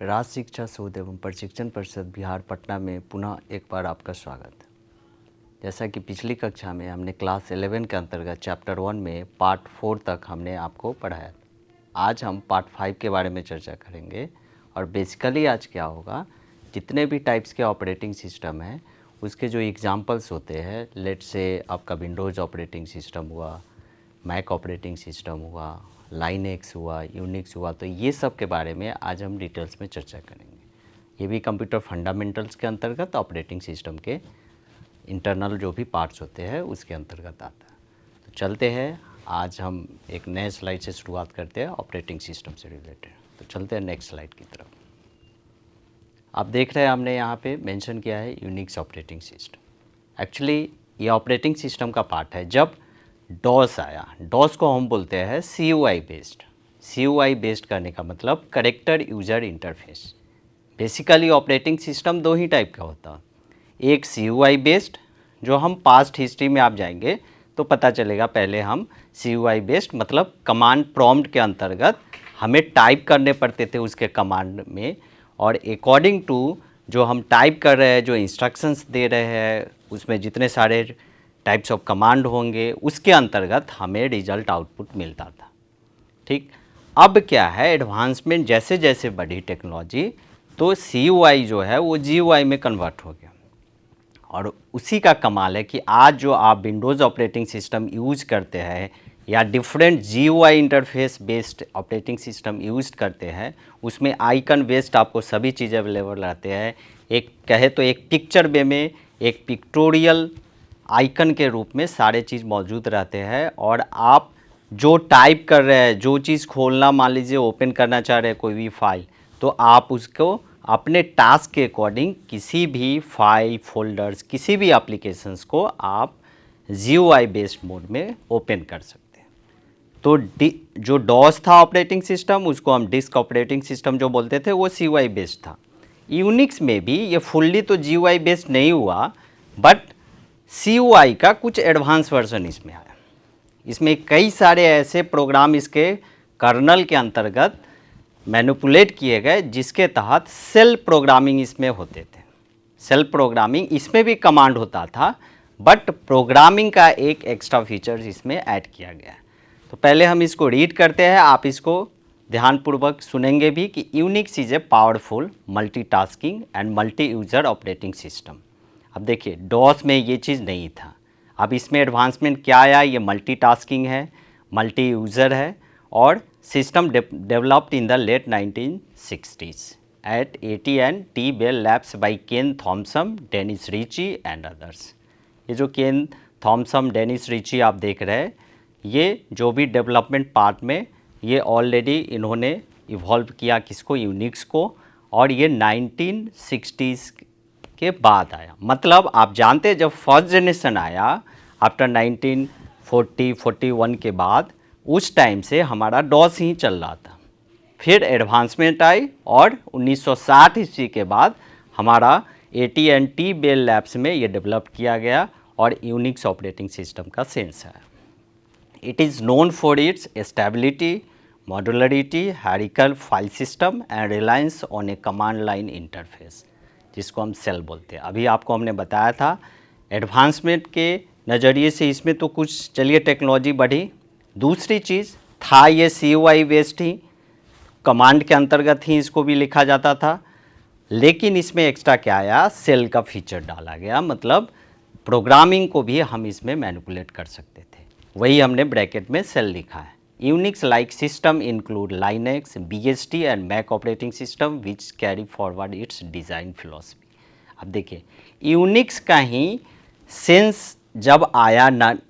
राज्य शिक्षा शोध एवं प्रशिक्षण परिषद बिहार पटना में पुनः एक बार आपका स्वागत है। जैसा कि पिछली कक्षा में हमने क्लास 11 के अंतर्गत चैप्टर 1 में पार्ट 4 तक हमने आपको पढ़ाया। आज हम पार्ट 5 के बारे में चर्चा करेंगे और बेसिकली आज क्या होगा, जितने भी टाइप्स के ऑपरेटिंग सिस्टम हैं उसके जो एग्जांपल्स होते हैं, लेट्स से आपका विंडोज़ ऑपरेटिंग सिस्टम हुआ, मैक ऑपरेटिंग सिस्टम हुआ, लाइनेक्स हुआ, यूनिक्स हुआ, तो ये सब के बारे में आज हम डिटेल्स में चर्चा करेंगे। ये भी कंप्यूटर फंडामेंटल्स के अंतर्गत ऑपरेटिंग सिस्टम के इंटरनल जो भी पार्ट्स होते हैं उसके अंतर्गत आता है। तो चलते हैं, आज हम एक नए स्लाइड से शुरुआत करते हैं ऑपरेटिंग सिस्टम से रिलेटेड। तो चलते हैं नेक्स्ट स्लाइड की तरफ। आप देख रहे हैं हमने यहाँ पे मेंशन किया है यूनिक्स ऑपरेटिंग सिस्टम। एक्चुअली ये ऑपरेटिंग सिस्टम का पार्ट है। जब डॉस आया, डॉस को हम बोलते हैं CUI बेस्ड। CUI बेस्ड करने का मतलब character user interface. Basically operating system दो ही टाइप का होता है, एक CUI बेस्ड, जो हम पास्ट हिस्ट्री में आप जाएंगे तो पता चलेगा। पहले हम CUI बेस्ड मतलब कमांड प्रॉम्प्ट के अंतर्गत हमें टाइप करने पड़ते थे उसके कमांड में, और अकॉर्डिंग टू जो हम टाइप कर रहे हैं, जो इंस्ट्रक्शंस दे रहे हैं, उसमें जितने सारे टाइप्स ऑफ कमांड होंगे उसके अंतर्गत हमें रिजल्ट आउटपुट मिलता था। ठीक, अब क्या है, एडवांसमेंट जैसे जैसे बढ़ी टेक्नोलॉजी, तो CUI जो है वो GUI में कन्वर्ट हो गया। और उसी का कमाल है कि आज जो आप विंडोज़ ऑपरेटिंग सिस्टम यूज करते हैं या different GUI interface based operating system use करते हैं, उसमें आइकन बेस्ड आपको सभी चीज़ अवेलेबल रहते हैं। एक कहे तो एक पिक्चर वे में, एक पिक्टोरियल आइकन के रूप में सारे चीज़ मौजूद रहते हैं। और आप जो टाइप कर रहे हैं, जो चीज़ खोलना, मान लीजिए ओपन करना चाह रहे हैं कोई भी फाइल, तो आप उसको अपने टास्क के अकॉर्डिंग किसी भी फाइल, फोल्डर्स, किसी भी एप्लीकेशंस को आप GUI बेस्ड मोड में ओपन कर सकते हैं। तो जो डॉस था ऑपरेटिंग सिस्टम, उसको हम डिस्क ऑपरेटिंग सिस्टम जो बोलते थे, वो CUI बेस्ड था। यूनिक्स में भी ये फुल्ली तो GUI बेस्ड नहीं हुआ, बट CUI का कुछ एडवांस वर्जन इसमें आया। इसमें कई सारे ऐसे प्रोग्राम इसके कर्नल के अंतर्गत मैनिपुलेट किए गए, जिसके तहत सेल प्रोग्रामिंग इसमें होते थे। सेल प्रोग्रामिंग इसमें भी कमांड होता था, बट प्रोग्रामिंग का एक एक्स्ट्रा फीचर इसमें ऐड किया गया है। तो पहले हम इसको रीड करते हैं, आप इसको ध्यानपूर्वक सुनेंगे भी कि Unix is a powerful multitasking and multi user operating system. अब देखिए, डॉस में ये चीज़ नहीं था। अब इसमें एडवांसमेंट क्या आया, ये मल्टीटास्किंग है, मल्टी यूज़र है, और system developed in the late 1960s at AT&T Bell Labs by Ken Thompson, Dennis Ritchie and others. ये जो केन थॉमसन, डेनिस रिची आप देख रहे हैं, ये जो भी डेवलपमेंट पार्ट में ये ऑलरेडी इन्होंने इवॉल्व किया किसको, यूनिक्स को, और ये 1960s के बाद आया। मतलब आप जानते हैं, जब फर्स्ट जनरेशन आया आफ्टर 1940-41 के बाद, उस टाइम से हमारा डॉस ही चल रहा था। फिर एडवांसमेंट आई और 1960 ईस्वी के बाद हमारा AT&T बेल लैब्स में ये डेवलप किया गया और यूनिक्स ऑपरेटिंग सिस्टम का सेंस है। It is known for its stability, modularity, hierarchical file system and reliance on A command line interface, जिसको हम सेल बोलते हैं। अभी आपको हमने बताया था एडवांसमेंट के नज़रिए से इसमें तो कुछ चलिए टेक्नोलॉजी बढ़ी। दूसरी चीज़ था ये CUI बेस्ड ही, कमांड के अंतर्गत ही इसको भी लिखा जाता था, लेकिन इसमें एक्स्ट्रा क्या आया, सेल का फीचर डाला गया। मतलब प्रोग्रामिंग को भी हम इसमें मैनिपुलेट कर सकते थे, वही हमने ब्रैकेट में सेल लिखा है। Unix like system include Linux, BSD and Mac operating system which carry forward its design philosophy. अब देखिए, यूनिक्स का ही सेंस जब आया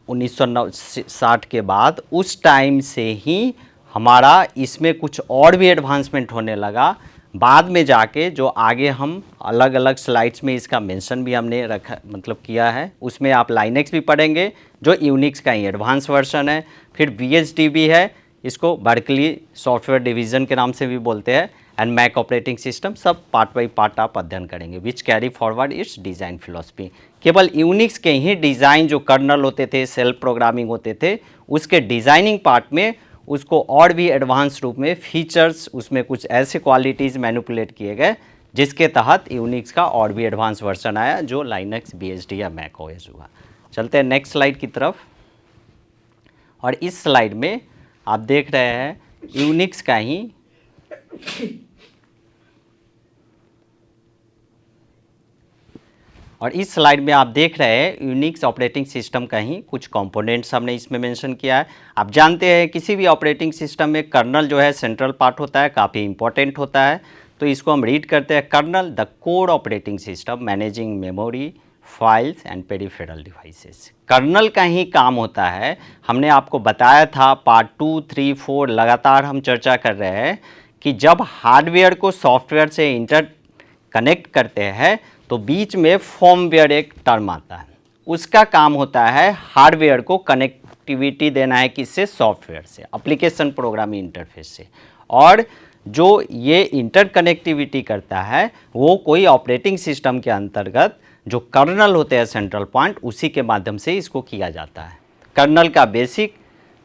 1960 के बाद, उस टाइम से ही हमारा इसमें कुछ और भी एडवांसमेंट होने लगा। बाद में जाके जो आगे हम अलग अलग स्लाइड्स में इसका मेंशन भी हमने रखा, मतलब किया है, उसमें आप लाइनेक्स भी पढ़ेंगे जो यूनिक्स का ही एडवांस वर्जन है। फिर BSD भी है, इसको बर्कली सॉफ्टवेयर डिवीज़न के नाम से भी बोलते हैं, एंड मैक ऑपरेटिंग सिस्टम, सब पार्ट बाई पार्ट आप अध्ययन करेंगे, विच carry forward its design philosophy. केवल यूनिक्स के ही डिज़ाइन जो कर्नल होते थे, सेल प्रोग्रामिंग होते थे, उसके डिज़ाइनिंग पार्ट में उसको और भी एडवांस रूप में फीचर्स, उसमें कुछ ऐसे क्वालिटीज़ मैनिपुलेट किए गए जिसके तहत यूनिक्स का और भी एडवांस वर्जन आया जो लाइनक्स, बीएसडी या मैक ओएस हुआ। चलते हैं नेक्स्ट स्लाइड की तरफ। और इस स्लाइड में आप देख रहे हैं यूनिक्स का ही और इस स्लाइड में आप देख रहे हैं यूनिक्स ऑपरेटिंग सिस्टम का ही कुछ कंपोनेंट्स हमने इसमें मेंशन किया है। आप जानते हैं किसी भी ऑपरेटिंग सिस्टम में कर्नल जो है सेंट्रल पार्ट होता है, काफ़ी इंपॉर्टेंट होता है। तो इसको हम रीड करते हैं, kernel the core operating system managing memory, files and peripheral devices. Kernel का ही काम होता है। हमने आपको बताया था पार्ट 2, 3, 4 लगातार हम चर्चा कर रहे हैं कि जब हार्डवेयर को सॉफ्टवेयर से इंटर कनेक्ट करते हैं तो बीच में फर्मवेयर एक टर्म आता है। उसका काम होता है हार्डवेयर को कनेक्टिविटी देना है किससे, सॉफ्टवेयर से, एप्लीकेशन प्रोग्रामिंग इंटरफेस से। और जो ये इंटरकनेक्टिविटी करता है वो कोई ऑपरेटिंग सिस्टम के अंतर्गत जो कर्नल होते हैं सेंट्रल पॉइंट, उसी के माध्यम से इसको किया जाता है। कर्नल का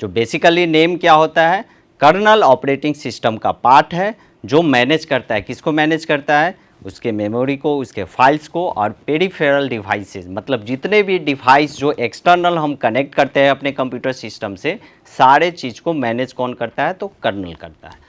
बेसिकली नेम क्या होता है, कर्नल ऑपरेटिंग सिस्टम का पार्ट है जो मैनेज करता है, किसको मैनेज करता है, उसके मेमोरी को, उसके फाइल्स को, और पेरिफेरल डिवाइसेस मतलब जितने भी डिवाइस जो एक्सटर्नल हम कनेक्ट करते हैं अपने कंप्यूटर सिस्टम से, सारे चीज़ को मैनेज कौन करता है, तो कर्नल करता है।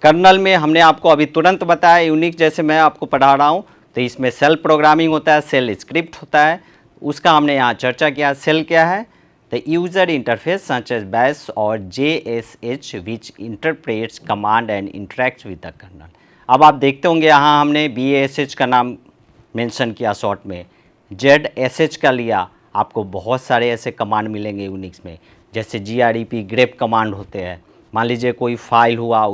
कर्नल में हमने आपको अभी तुरंत बताया यूनिक्स जैसे मैं आपको पढ़ा रहा हूँ, तो इसमें सेल प्रोग्रामिंग होता है, सेल स्क्रिप्ट होता है, उसका हमने यहाँ चर्चा किया। सेल क्या है, the user interface such as bash और JSH which interprets command and interacts with the kernel. अब आप देखते होंगे यहाँ हमने BASH का नाम मेंशन किया शॉर्ट में, ZSH का लिया, आपको बहुत सारे ऐसे कमांड मिलेंगे यूनिक्स में, जैसे GREP ग्रेप कमांड होते हैं। मान लीजिए कोई फाइल हुआ,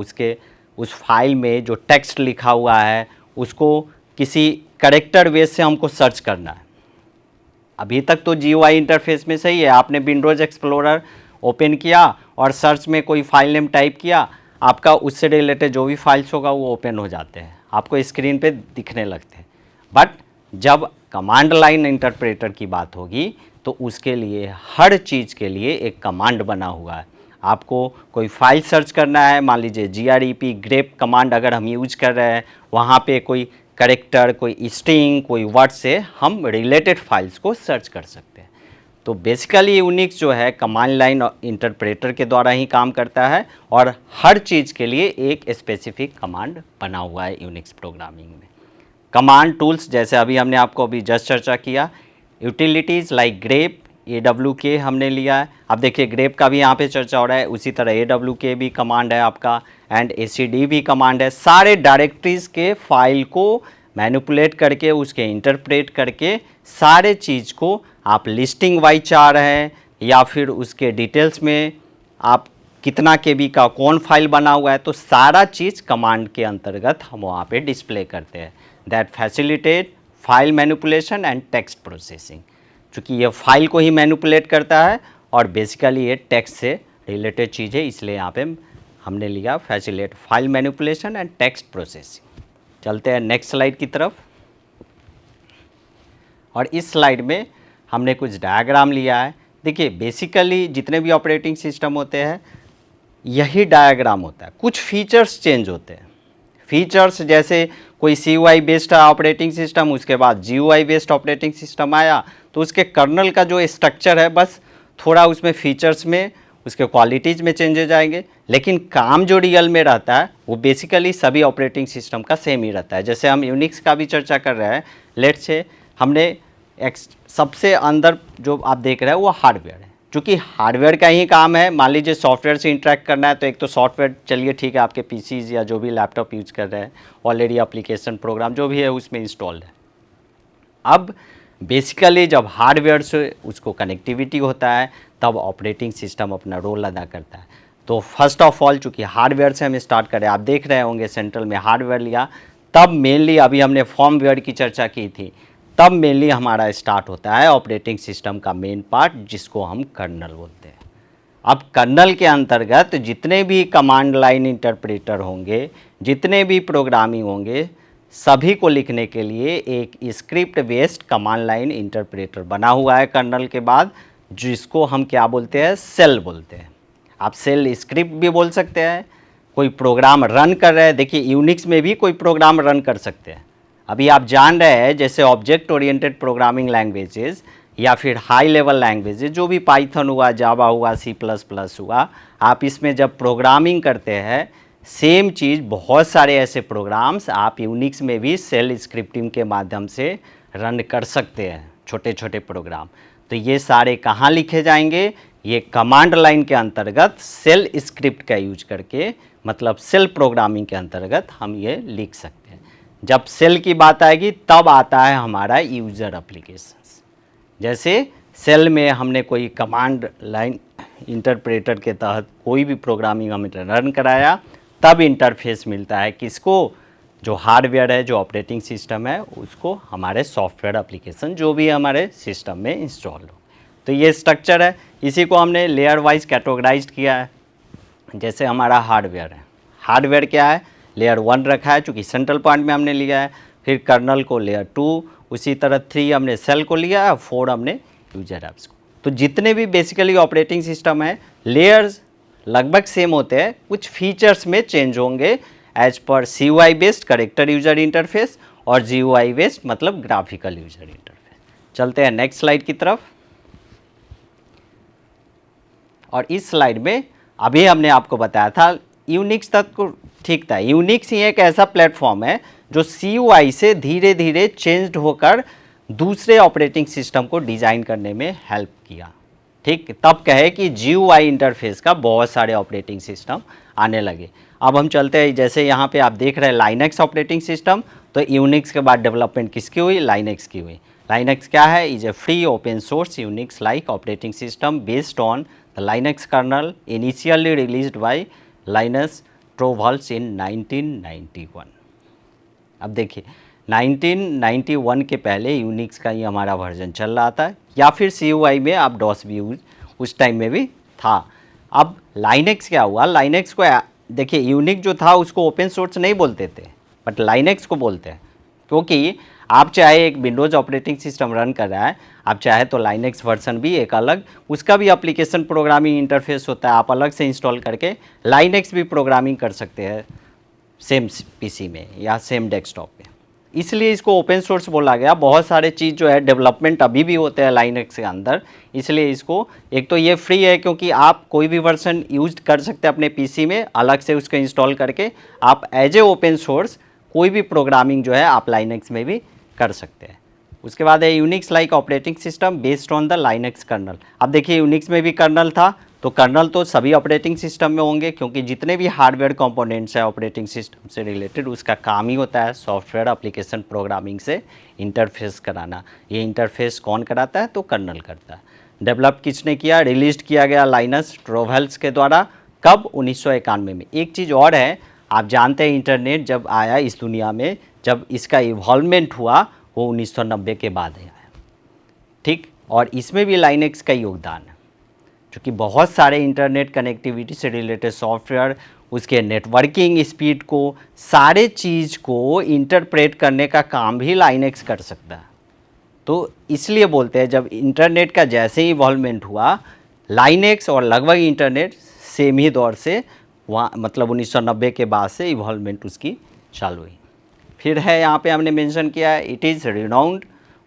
उस फाइल में जो टेक्स्ट लिखा हुआ है उसको किसी करेक्टर वे से हमको सर्च करना है। अभी तक तो GUI इंटरफेस में सही है, आपने विंडोज़ एक्सप्लोरर ओपन किया और सर्च में कोई फाइल नेम टाइप किया, आपका उससे रिलेटेड जो भी फाइल्स होगा वो ओपन हो जाते हैं, आपको स्क्रीन पे दिखने लगते हैं। बट जब कमांड लाइन इंटरप्रेटर की बात होगी तो उसके लिए हर चीज़ के लिए एक कमांड बना हुआ है। आपको कोई फाइल सर्च करना है, मान लीजिए GREP ग्रेप कमांड अगर हम यूज कर रहे हैं, वहाँ पे कोई करेक्टर, कोई स्ट्रिंग, कोई वर्ड से हम रिलेटेड फाइल्स को सर्च कर सकते हैं। तो बेसिकली यूनिक्स जो है कमांड लाइन इंटरप्रेटर के द्वारा ही काम करता है और हर चीज़ के लिए एक स्पेसिफिक कमांड बना हुआ है यूनिक्स प्रोग्रामिंग में। कमांड टूल्स जैसे अभी हमने आपको अभी जस्ट चर्चा किया, यूटिलिटीज़ लाइक ग्रेप, AWK हमने लिया है। अब देखिए ग्रेप का भी यहाँ पे चर्चा हो रहा है, उसी तरह AWK भी कमांड है आपका, एंड ACD भी कमांड है। सारे डायरेक्टरीज के फाइल को मैनिपुलेट करके, उसके इंटरप्रेट करके, सारे चीज़ को आप लिस्टिंग वाइज चाह रहे हैं या फिर उसके डिटेल्स में आप कितना KB का कौन फाइल बना हुआ है, तो सारा चीज़ कमांड के अंतर्गत हम वहाँ पे डिस्प्ले करते हैं। That facilitate file manipulation and text processing. चूँकि ये फाइल को ही मैनिपुलेट करता है और बेसिकली ये टेक्स्ट से रिलेटेड चीज़ है, इसलिए यहाँ पे हमने लिया facilitate file manipulation and text processing. चलते हैं नेक्स्ट स्लाइड की तरफ। और इस स्लाइड में हमने कुछ डायग्राम लिया है। देखिए बेसिकली जितने भी ऑपरेटिंग सिस्टम होते हैं यही डायग्राम होता है, कुछ फीचर्स चेंज होते हैं। फीचर्स जैसे कोई CUI बेस्ड ऑपरेटिंग सिस्टम, उसके बाद GUI बेस्ड ऑपरेटिंग सिस्टम आया, तो उसके कर्नल का जो स्ट्रक्चर है बस थोड़ा उसमें फीचर्स में, उसके क्वालिटीज़ में चेंजेज आएंगे, लेकिन काम जो रियल में रहता है वो बेसिकली सभी ऑपरेटिंग सिस्टम का सेम ही रहता है। जैसे हम यूनिक्स का भी चर्चा कर रहे हैं, लेट्स से हमने सबसे अंदर जो आप देख रहे हैं वो हार्डवेयर है। चूँकि हार्डवेयर का ही काम है, मान लीजिए सॉफ्टवेयर से इंटरेक्ट करना है, तो एक तो सॉफ्टवेयर चलिए ठीक है, आपके PCs या जो भी लैपटॉप यूज़ कर रहे हैं ऑलरेडी एप्लीकेशन प्रोग्राम जो भी है उसमें इंस्टॉल्ड है। अब बेसिकली जब हार्डवेयर से उसको कनेक्टिविटी होता है तब ऑपरेटिंग सिस्टम अपना रोल अदा करता है। तो फर्स्ट ऑफ ऑल चूँकि हार्डवेयर से हम स्टार्ट करें, आप देख रहे होंगे सेंट्रल में हार्डवेयर लिया, तब मेनली अभी हमने फर्मवेयर की चर्चा की थी, तब मेनली हमारा स्टार्ट होता है ऑपरेटिंग सिस्टम का मेन पार्ट जिसको हम कर्नल बोलते हैं। अब कर्नल के अंतर्गत जितने भी कमांड लाइन इंटरप्रेटर होंगे, जितने भी प्रोग्रामिंग होंगे, सभी को लिखने के लिए एक script based command line interpreter बना हुआ है कर्नल के बाद, जिसको हम क्या बोलते हैं, सेल बोलते हैं। आप सेल स्क्रिप्ट भी बोल सकते हैं, कोई प्रोग्राम रन कर रहे हैं। देखिए यूनिक्स में भी कोई प्रोग्राम रन कर सकते हैं। अभी आप जान रहे हैं जैसे ऑब्जेक्ट ओरिएंटेड प्रोग्रामिंग लैंग्वेजेस या फिर हाई लेवल लैंग्वेजेस जो भी पाइथन हुआ, जावा हुआ, सी प्लस प्लस हुआ, आप इसमें जब प्रोग्रामिंग करते हैं सेम चीज़ बहुत सारे ऐसे प्रोग्राम्स आप यूनिक्स में भी सेल स्क्रिप्टिंग के माध्यम से रन कर सकते हैं, छोटे छोटे प्रोग्राम। तो ये सारे कहाँ लिखे जाएंगे? ये कमांड लाइन के अंतर्गत सेल स्क्रिप्ट का यूज करके, मतलब सेल प्रोग्रामिंग के अंतर्गत हम ये लिख सकते हैं। जब सेल की बात आएगी तब आता है हमारा यूज़र एप्लीकेशंस। जैसे सेल में हमने कोई कमांड लाइन इंटरप्रेटर के तहत कोई भी प्रोग्रामिंग हमने रन कराया, तब इंटरफेस मिलता है किसको? जो हार्डवेयर है, जो ऑपरेटिंग सिस्टम है, उसको हमारे सॉफ्टवेयर एप्लीकेशन जो भी हमारे सिस्टम में इंस्टॉल हो। तो ये स्ट्रक्चर है, इसी को हमने लेयर वाइज कैटेगराइज किया है। जैसे हमारा हार्डवेयर है, हार्डवेयर क्या है? लेयर 1 रखा है चूँकि सेंट्रल पॉइंट में हमने लिया है, फिर कर्नल को लेयर 2, उसी तरह 3 हमने सेल को लिया है, 4 हमने यूजर ऐप्स को। तो जितने भी बेसिकली ऑपरेटिंग सिस्टम है लेयर्स लगभग सेम होते हैं, कुछ फीचर्स में चेंज होंगे एज पर CUI based character user interface और GUI बेस्ड मतलब ग्राफिकल यूजर इंटरफेस। चलते हैं नेक्स्ट स्लाइड की तरफ। और इस स्लाइड में अभी हमने आपको बताया था यूनिक्स तक को ठीक था। यूनिक्स ही एक ऐसा प्लेटफॉर्म है जो CUI से धीरे धीरे चेंज्ड होकर दूसरे ऑपरेटिंग सिस्टम को डिज़ाइन करने में हेल्प किया। ठीक, तब कहे कि GUI इंटरफेस का बहुत सारे ऑपरेटिंग सिस्टम आने लगे। अब हम चलते हैं, जैसे यहाँ पे आप देख रहे हैं लाइनक्स ऑपरेटिंग सिस्टम, तो यूनिक्स के बाद डेवलपमेंट किसकी हुई? लाइनक्स की हुई। लाइनक्स क्या है? Is a free open source Unix like operating system based on the Linux kernel initially released by Linus Torvalds in 1991। अब देखिए 1991 के पहले यूनिक्स का ही हमारा वर्जन चल रहा था, या फिर CUI में आप डॉस भी उस टाइम में भी था। अब लाइनक्स क्या हुआ? लाइनक्स को देखिए यूनिक्स जो था उसको ओपन सोर्स नहीं बोलते थे, बट लाइनक्स को बोलते हैं, क्योंकि आप चाहे एक विंडोज़ ऑपरेटिंग सिस्टम रन कर रहा है, आप चाहे तो लाइनक्स वर्जन भी एक अलग, उसका भी एप्लीकेशन प्रोग्रामिंग इंटरफेस होता है, आप अलग से इंस्टॉल करके लाइनक्स भी प्रोग्रामिंग कर सकते हैं सेम PC में या सेम डेस्कटॉप पे। इसलिए इसको ओपन सोर्स बोला गया। बहुत सारे चीज़ जो है डेवलपमेंट अभी भी होते हैं लाइनक्स के अंदर, इसलिए इसको, एक तो ये फ्री है क्योंकि आप कोई भी वर्जन यूज कर सकते हैं अपने PC में, अलग से उसको इंस्टॉल करके आप एज ए ओपन सोर्स कोई भी प्रोग्रामिंग जो है आप लाइनक्स में भी कर सकते हैं। उसके बाद है Unix like operating system based on the Linux kernel. अब देखिए यूनिक्स में भी कर्नल था, तो कर्नल तो सभी ऑपरेटिंग सिस्टम में होंगे, क्योंकि जितने भी हार्डवेयर कंपोनेंट्स है ऑपरेटिंग सिस्टम से रिलेटेड, उसका काम ही होता है सॉफ्टवेयर एप्लीकेशन प्रोग्रामिंग से इंटरफेस कराना। ये इंटरफेस कौन कराता है? तो कर्नल करता है। डेवलप किसने किया? रिलीज किया गया लिनस टोरवाल्ड्स के द्वारा। कब? 1991 में। एक चीज़ और है, आप जानते हैं इंटरनेट जब आया इस दुनिया में, जब इसका इवॉल्वमेंट हुआ वो 1990 के बाद आया। ठीक, और इसमें भी लाइनक्स का योगदान है, क्योंकि बहुत सारे इंटरनेट कनेक्टिविटी से रिलेटेड सॉफ्टवेयर, उसके नेटवर्किंग स्पीड को, सारे चीज़ को इंटरप्रेट करने का काम भी लाइनक्स कर सकता है। तो इसलिए बोलते हैं जब इंटरनेट का जैसे ही इवॉल्वमेंट हुआ, लाइनक्स और लगभग इंटरनेट सेम ही दौर से वहाँ, मतलब 1990 के बाद से इवॉल्वमेंट उसकी चालू हुई। फिर है यहाँ पे हमने मेंशन किया है, it is renowned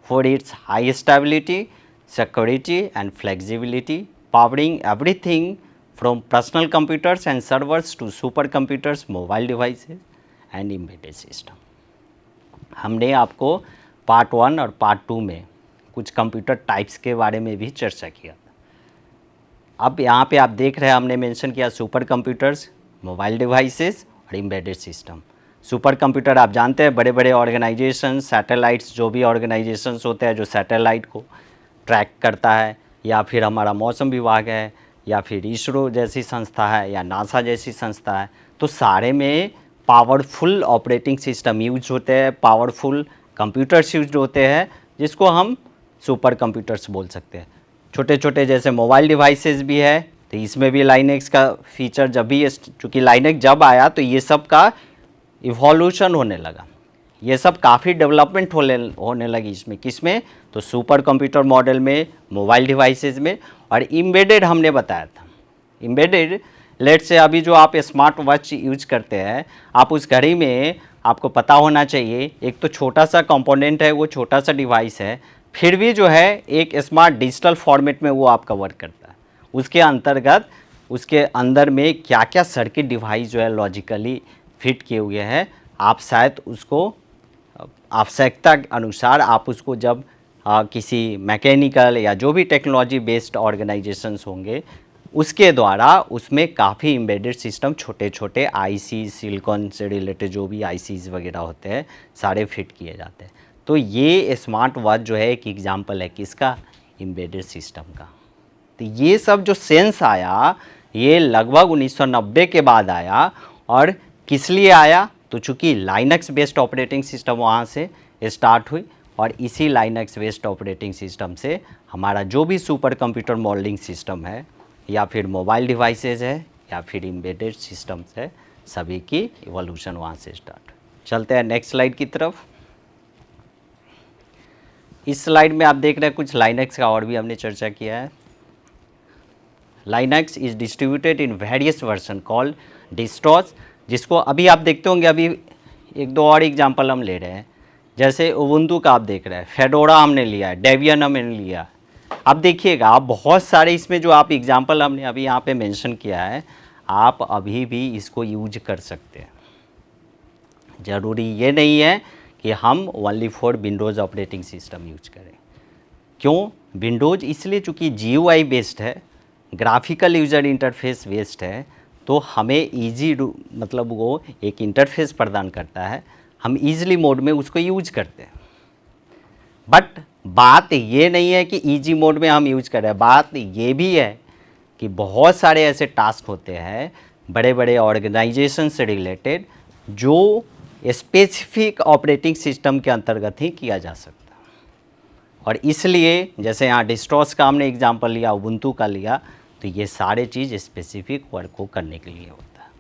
for its high stability, security and flexibility, powering everything from personal computers and servers to supercomputers, mobile devices and embedded system. हमने आपको पार्ट 1 और पार्ट 2 में कुछ कंप्यूटर टाइप्स के बारे में भी चर्चा किया था। अब यहाँ पे आप देख रहे हैं हमने मेंशन किया सुपर कंप्यूटर्स, मोबाइल डिवाइसेस और एम्बेडेड सिस्टम। सुपर कंप्यूटर आप जानते हैं बड़े बड़े ऑर्गेनाइजेशन, सैटेलाइट्स, जो भी ऑर्गेनाइजेशंस होते हैं जो सैटेलाइट को ट्रैक करता है, या फिर हमारा मौसम विभाग है, या फिर इसरो जैसी संस्था है, या नासा जैसी संस्था है, तो सारे में पावरफुल ऑपरेटिंग सिस्टम यूज होते हैं, पावरफुल कंप्यूटर्स यूज होते हैं, जिसको हम सुपर कंप्यूटर्स बोल सकते हैं। छोटे छोटे जैसे मोबाइल डिवाइसेस भी है, तो इसमें भी लाइनक्स का फीचर जब भी, चूँकि लाइनक्स जब आया तो ये सब का इवोल्यूशन होने लगा, ये सब काफ़ी डेवलपमेंट होने लगी इसमें, किसमें? तो सुपर कंप्यूटर मॉडल में, मोबाइल डिवाइसेस में। और एम्बेडेड हमने बताया था, एम्बेडेड, लेट्स से अभी जो आप स्मार्ट वॉच यूज करते हैं, आप उस घड़ी में आपको पता होना चाहिए, एक तो छोटा सा कंपोनेंट है, वो छोटा सा डिवाइस है, फिर भी जो है एक स्मार्ट डिजिटल फॉर्मेट में वो आपका वर्क करता है। उसके अंतर्गत उसके अंदर में क्या क्या सर्किट डिवाइस जो है लॉजिकली फिट किए हुए हैं, आप शायद उसको आवश्यकता के अनुसार आप उसको जब किसी मैकेनिकल या जो भी टेक्नोलॉजी बेस्ड ऑर्गेनाइजेशंस होंगे उसके द्वारा उसमें काफ़ी एम्बेडेड सिस्टम, छोटे छोटे आईसी, सिलिकॉन से रिलेटेड जो भी आईसीज वगैरह होते हैं सारे फिट किए जाते हैं। तो ये स्मार्ट वॉच जो है एक एग्जांपल है किसका, एम्बेडेड सिस्टम का। तो ये सब जो सेंस आया ये लगभग 1990 के बाद आया, और किस लिए आया, तो चूँकि लाइनक्स बेस्ड ऑपरेटिंग सिस्टम वहाँ से स्टार्ट हुई, और इसी लाइनक्स बेस्ड ऑपरेटिंग सिस्टम से हमारा जो भी सुपर कंप्यूटर मॉडलिंग सिस्टम है, या फिर मोबाइल डिवाइसेज है, या फिर एम्बेडेड सिस्टम्स है, सभी की इवोल्यूशन वहाँ से स्टार्ट। चलते हैं नेक्स्ट स्लाइड की तरफ। इस स्लाइड में आप देख रहे हैं कुछ लाइनक्स का और भी हमने चर्चा किया है। Linux is distributed in various version called distros, जिसको अभी आप देखते होंगे, अभी एक दो और एग्जांपल हम ले रहे हैं, जैसे उबुंटू का आप देख रहे हैं, फेडोरा हमने लिया है, डेबियन हमने लिया। अब देखिएगा आप बहुत सारे इसमें जो आप एग्जांपल हमने अभी यहाँ पे मेंशन किया है, आप अभी भी इसको यूज कर सकते हैं। ज़रूरी ये नहीं है कि हम only for Windows operating system use करें। क्यों? विंडोज़ इसलिए चूँकि GUI बेस्ड है, ग्राफिकल यूज़र इंटरफेस बेस्ड है, तो हमें ईजी मतलब वो एक इंटरफेस प्रदान करता है, हम ईजिली मोड में उसको यूज करते हैं। बट बात ये नहीं है कि ईजी मोड में हम यूज कर रहे हैं, बात ये भी है कि बहुत सारे ऐसे टास्क होते हैं बड़े बड़े ऑर्गेनाइजेशन से रिलेटेड जो स्पेसिफिक ऑपरेटिंग सिस्टम के अंतर्गत ही किया जा सकता है। और इसलिए जैसे यहाँ डिस्ट्रॉस का हमने एग्जांपल लिया, उबुंटू का लिया, तो ये सारे चीज़ स्पेसिफिक वर्क को करने के लिए होता है।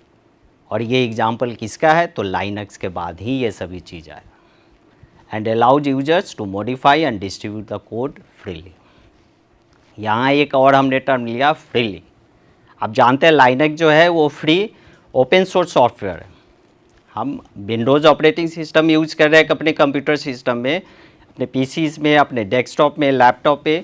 और ये एग्जांपल किसका है, तो लाइनक्स के बाद ही ये सभी चीज़ आए। And allows users to modify and distribute the code freely. यहाँ एक और हमने टर्म लिया, फ्रीली। आप जानते हैं लाइनक्स जो है वो फ्री ओपन सोर्स सॉफ्टवेयर है। हम विंडोज़ ऑपरेटिंग सिस्टम यूज कर रहे हैं अपने कंप्यूटर सिस्टम में, अपने पीसीज में, अपने डेस्कटॉप में, लैपटॉप पे,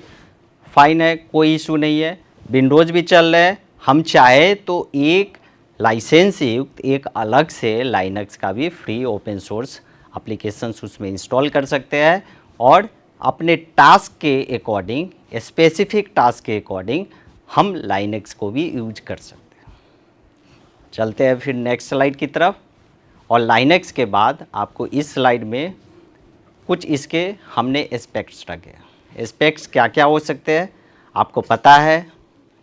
फाइन है, कोई इशू नहीं है, विंडोज़ भी चल रहा है। हम चाहे तो एक लाइसेंस युक्त एक अलग से लाइनक्स का भी फ्री ओपन सोर्स एप्लीकेशंस उसमें इंस्टॉल कर सकते हैं, और अपने टास्क के अकॉर्डिंग, स्पेसिफिक टास्क के अकॉर्डिंग हम लाइनक्स को भी यूज कर सकते हैं। चलते हैं फिर नेक्स्ट स्लाइड की तरफ। और लाइनक्स के बाद आपको इस स्लाइड में कुछ इसके हमने एस्पेक्ट्स रखे। एस्पेक्ट्स क्या क्या हो सकते हैं, आपको पता है